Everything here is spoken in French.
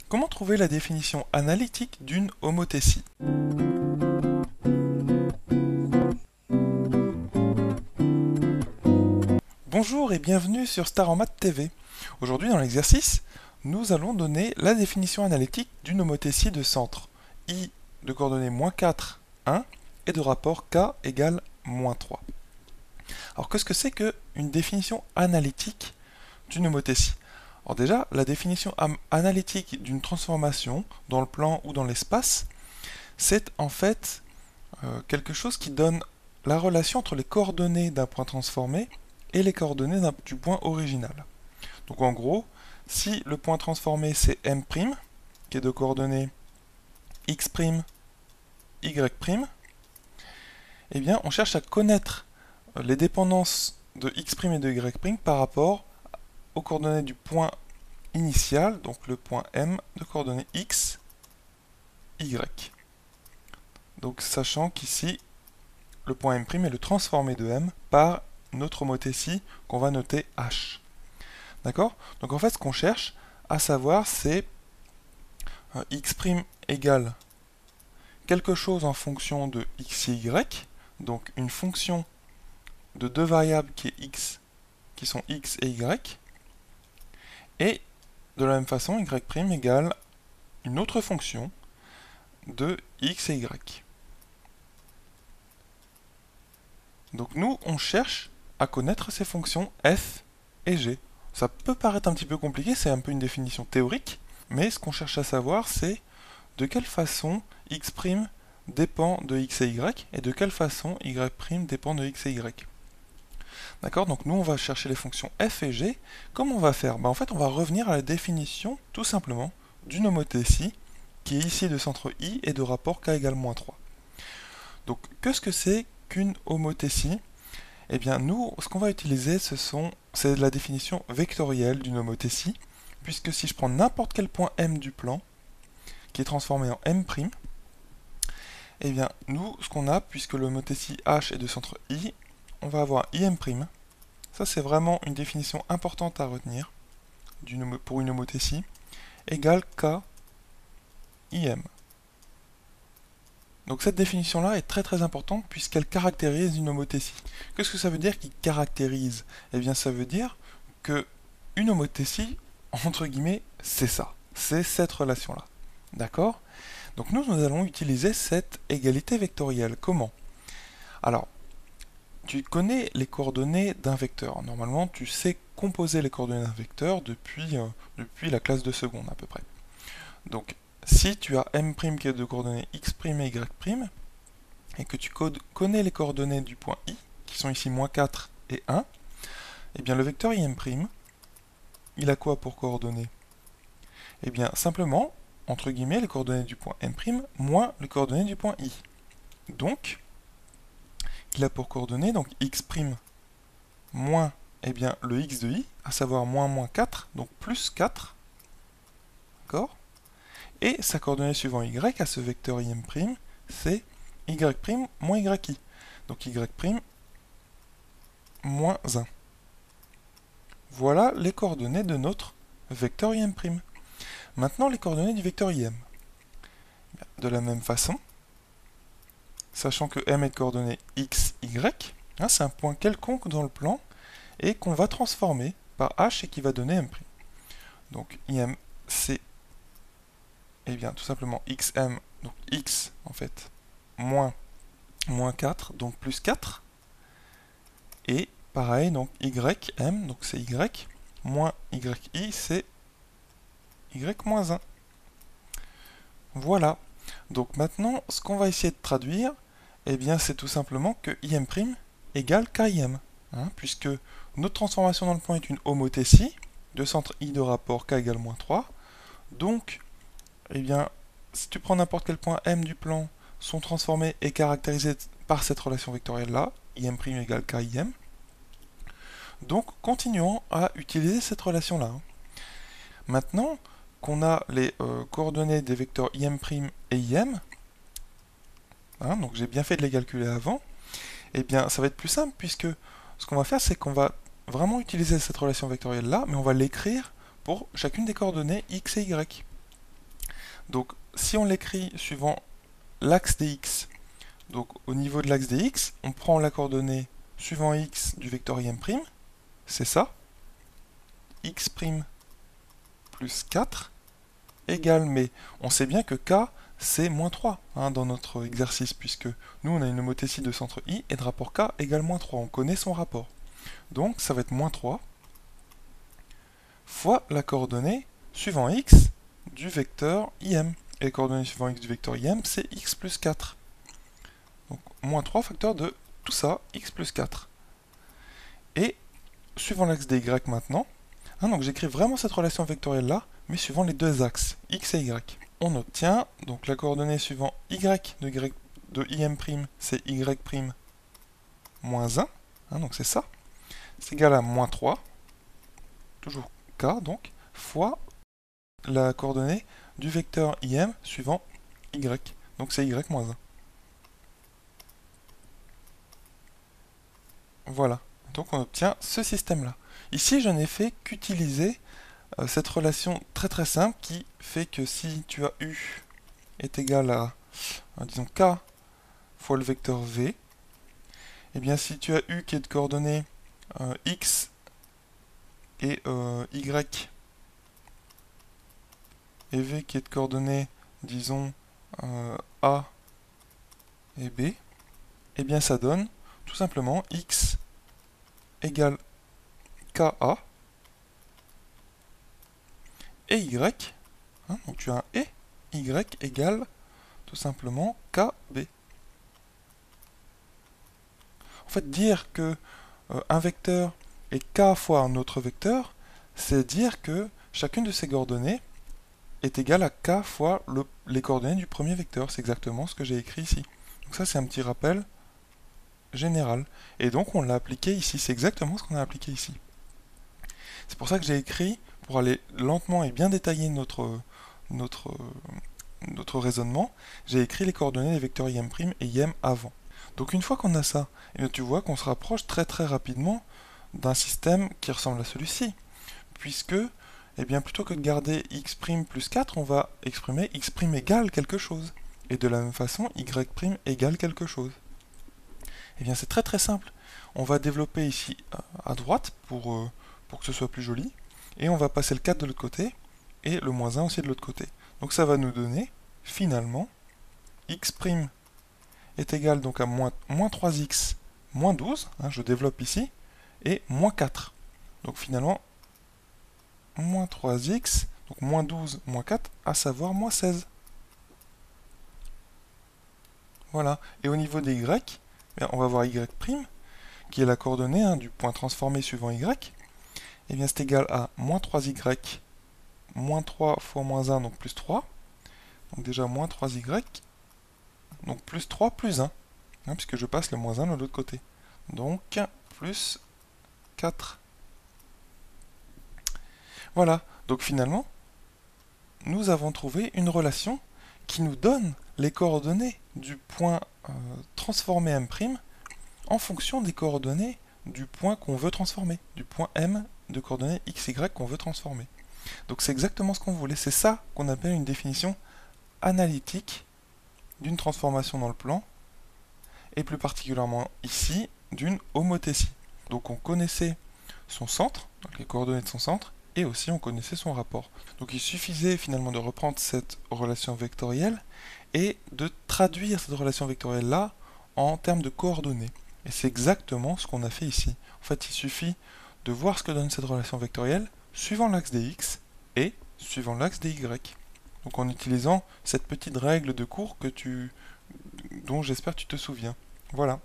Comment trouver la définition analytique d'une homothétie? Bonjour et bienvenue sur Star en Maths TV. Aujourd'hui dans l'exercice, nous allons donner la définition analytique d'une homothétie de centre I de coordonnées -4, 1 et de rapport K égale -3. Alors qu'est-ce que c'est qu'une définition analytique d'une homothétie? Alors déjà, la définition analytique d'une transformation dans le plan ou dans l'espace, c'est en fait quelque chose qui donne la relation entre les coordonnées d'un point transformé et les coordonnées du point original. Donc en gros, si le point transformé c'est M', qui est de coordonnées X', Y', eh bien on cherche à connaître les dépendances de X' et de Y' par rapport aux coordonnées du point initial, donc le point M de coordonnées X, Y. Donc sachant qu'ici, le point M' est le transformé de M par notre homothétie qu'on va noter H. D'accord? Donc en fait, ce qu'on cherche à savoir, c'est X' égale quelque chose en fonction de X et Y, donc une fonction de deux variables qui sont X et Y, et de la même façon, Y' égale une autre fonction de X et Y. Donc nous, on cherche à connaître ces fonctions f et g. Ça peut paraître un petit peu compliqué, c'est un peu une définition théorique, mais ce qu'on cherche à savoir, c'est de quelle façon x' dépend de x et y, et de quelle façon y' dépend de x et y. D'accord? Donc nous, on va chercher les fonctions f et g. Comment on va faire? En fait, on va revenir à la définition, tout simplement, d'une homothétie, qui est ici de centre I et de rapport K égale -3. Donc, qu'est-ce que c'est qu'une homothétie? Eh bien, nous, ce qu'on va utiliser, c'est la définition vectorielle d'une homothétie, puisque si je prends n'importe quel point M du plan, qui est transformé en M', eh bien, nous, ce qu'on a, puisque l'homothétie H est de centre I, on va avoir IM'. Ça, c'est vraiment une définition importante à retenir pour une homothétie, égale K IM. Donc cette définition-là est très très importante puisqu'elle caractérise une homothétie. Qu'est-ce que ça veut dire qu'il caractérise? Eh bien ça veut dire que une homothétie, entre guillemets, c'est ça. C'est cette relation-là. D'accord? Donc nous allons utiliser cette égalité vectorielle. Comment? Alors, tu connais les coordonnées d'un vecteur. Normalement, tu sais composer les coordonnées d'un vecteur depuis la classe de seconde à peu près. Donc, si tu as M' qui est de coordonnées X' et Y', et que tu connais les coordonnées du point I, qui sont ici -4 et 1, eh bien le vecteur IM', il a quoi pour coordonnées? Eh bien simplement, entre guillemets, les coordonnées du point M' moins les coordonnées du point I. Donc, il a pour coordonnées donc X' moins bien, le X de I, à savoir -4, donc plus 4. D'accord? Et sa coordonnée suivant y à ce vecteur IM', c'est y' moins yi. Donc y' moins 1. Voilà les coordonnées de notre vecteur IM'. Maintenant les coordonnées du vecteur IM. De la même façon, sachant que M est de coordonnées x, y, c'est un point quelconque dans le plan, et qu'on va transformer par h et qui va donner M'. Donc IM, c'est bien tout simplement xm, donc x en fait, moins 4, donc plus 4. Et pareil, donc ym, donc c'est y, moins yi, c'est y moins 1. Voilà. Donc maintenant, ce qu'on va essayer de traduire, eh bien c'est tout simplement que im' égale kim, puisque notre transformation dans le point est une homothétie, de centre I de rapport K égale -3. Donc, eh bien, si tu prends n'importe quel point M du plan, sont transformés et caractérisés par cette relation vectorielle-là, im' égale kim. Donc, continuons à utiliser cette relation-là. Maintenant qu'on a les coordonnées des vecteurs im' et im, donc j'ai bien fait de les calculer avant, eh bien, ça va être plus simple, puisque ce qu'on va faire, c'est qu'on va vraiment utiliser cette relation vectorielle-là, mais on va l'écrire pour chacune des coordonnées x et y. Donc si on l'écrit suivant l'axe des x, donc au niveau de l'axe des x, on prend la coordonnée suivant x du vecteur im', c'est ça, x' plus 4 égale, mais on sait bien que k c'est moins 3 hein, dans notre exercice, puisque nous on a une homothétie de centre i et de rapport k égale moins 3, on connaît son rapport. Donc ça va être moins 3 fois la coordonnée suivant x du vecteur im. Et la coordonnée suivant x du vecteur im, c'est x plus 4. Donc moins 3 facteur de tout ça, x plus 4. Et suivant l'axe des y maintenant, hein, donc j'écris vraiment cette relation vectorielle là, mais suivant les deux axes, x et y. On obtient donc la coordonnée suivant y de im', c'est y' moins 1, hein, donc c'est ça, c'est égal à moins 3, toujours k donc, fois la coordonnée du vecteur im suivant y, donc c'est y moins 1. Voilà, donc on obtient ce système-là. Ici, je n'ai fait qu'utiliser cette relation très très simple qui fait que si tu as u est égal à, disons, k fois le vecteur v, et bien si tu as u qui est de coordonnées x et y, et v qui est de coordonnées, disons, a et b, et bien ça donne tout simplement x égale ka et y, hein, donc tu as un et, y égale tout simplement kb. En fait, dire que un vecteur est k fois un autre vecteur, c'est dire que chacune de ces coordonnées est égale à k fois les coordonnées du premier vecteur. C'est exactement ce que j'ai écrit ici. Donc ça, c'est un petit rappel général. Et donc, on l'a appliqué ici. C'est exactement ce qu'on a appliqué ici. C'est pour ça que j'ai écrit, pour aller lentement et bien détailler notre raisonnement, j'ai écrit les coordonnées des vecteurs im' et im avant. Donc une fois qu'on a ça, et bien tu vois qu'on se rapproche très très rapidement d'un système qui ressemble à celui-ci. Puisque, eh bien, plutôt que de garder x' plus 4, on va exprimer x' égale quelque chose. Et de la même façon, y' égale quelque chose. Eh bien c'est très très simple. On va développer ici à droite pour que ce soit plus joli. Et on va passer le 4 de l'autre côté, et le moins 1 aussi de l'autre côté. Donc ça va nous donner, finalement, x' est égal donc à moins 3x moins 12, hein, je développe ici, et moins 4. Donc finalement, moins 3x, donc moins 12, moins 4, à savoir moins 16. Voilà. Et au niveau des y, on va voir y', qui est la coordonnée hein, du point transformé suivant y, et bien c'est égal à moins 3y, moins 3 fois moins 1, donc plus 3. Donc déjà moins 3y, donc plus 3 plus 1, hein, puisque je passe le moins 1 de l'autre côté. Donc plus 4. Voilà, donc finalement, nous avons trouvé une relation qui nous donne les coordonnées du point transformé M' en fonction des coordonnées du point qu'on veut transformer, du point M de coordonnées x, y qu'on veut transformer. Donc c'est exactement ce qu'on voulait, c'est ça qu'on appelle une définition analytique d'une transformation dans le plan, et plus particulièrement ici, d'une homothétie. Donc on connaissait son centre, donc les coordonnées de son centre, et aussi on connaissait son rapport. Donc il suffisait finalement de reprendre cette relation vectorielle et de traduire cette relation vectorielle-là en termes de coordonnées. Et c'est exactement ce qu'on a fait ici. En fait, il suffit de voir ce que donne cette relation vectorielle suivant l'axe des x et suivant l'axe des y. Donc en utilisant cette petite règle de cours dont j'espère que tu te souviens. Voilà.